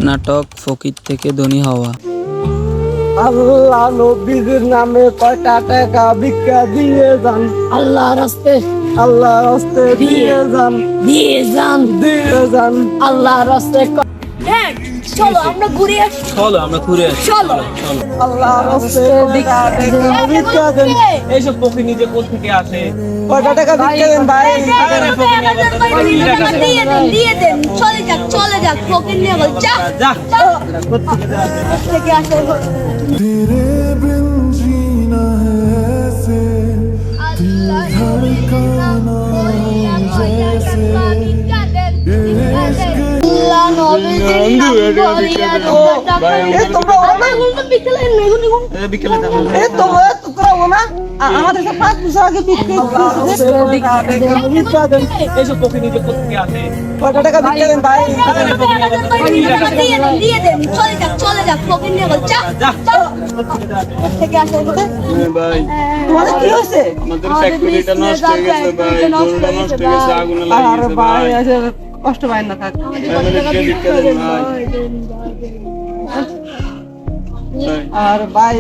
নাটক ফকির থেকে ধনী হওয়া। আল্লাহ নবীর নামে কয়টা টাকা ভিক্ষা দিয়ে যান, আল্লাহ রাস্তে আল্লাহ রাস্তে দিয়ে যান, দিয়ে যান, দিয়ে যান। আল্লাহ রাস্তে হ্যাঁ চলো আমরা ঘুরে আসি। চলো আমরা ঘুরে আসি। চলো আল্লাহ রাস্তে কয়টা টাকা ভিক্ষা দেন। এইসব ফকির নিজে কোথা থেকে আসে? কয়টা টাকা ভিক্ষা দেন ভাই? দিয়ে দেন চলে যাক ফকির নিয়ে বল যা যা। থেকে আসে तेरे बिन जीना है ऐसे, दिल धड़काना जैसे, इश्क আল্লাহ নবীর নাম বলিয়া এ তোমরা ওরা না? বিকেলে বিকেলে যাবো। এ তোমরা ওরা না? আমাদের সাথে 5 বছর আগে ভিক্ষা দেন। এইসব ফকির নিজে কোথা থেকে আসে? কয়টা টাকা ভিক্ষা দেন ভাই? দিয়ে দেন চলে যাক ফকির নিয়ে বল যা যা। থেকে আসে ভাই তোমাদের কি হয়েছে? আমাদের ফ্যাক্টরিটা নষ্ট হয়ে গেছে ভাই, গরুটা নষ্ট হয়ে গেছে, আগুনে আরে লাগিয়েছে ভাই ভাই। আসলে কষ্ট পায় না থাক। আমাদেরকে ভিক্ষা দেন ভাই। আর ভাই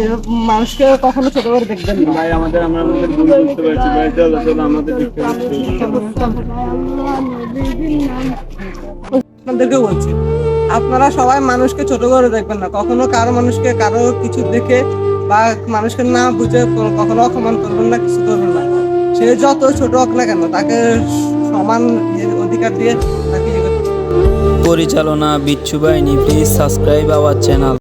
মানুষকে কখনো ছোট করে দেখবেন না। ভাই আমরা আমাদের ভুল বুঝতে পারছি ভাই, চলো আমাদের ভিক্ষা দেন। আপনাদেরকে বলছি, আপনারা সবাই মানুষকে ছোট করে দেখবেন না। কখনো কারো মানুষকে কারো কিছু দেখে বা মানুষকে না বুঝে কখনো অপমান করবেন না, কিছু করবেন না। সে যত ছোট হোক না কেন তাকে সমান অধিকার দিয়ে তাকে ইয়ে করতে হবে। পরিচালনা বিচ্ছু বাহিনী। Please subscribe our channel.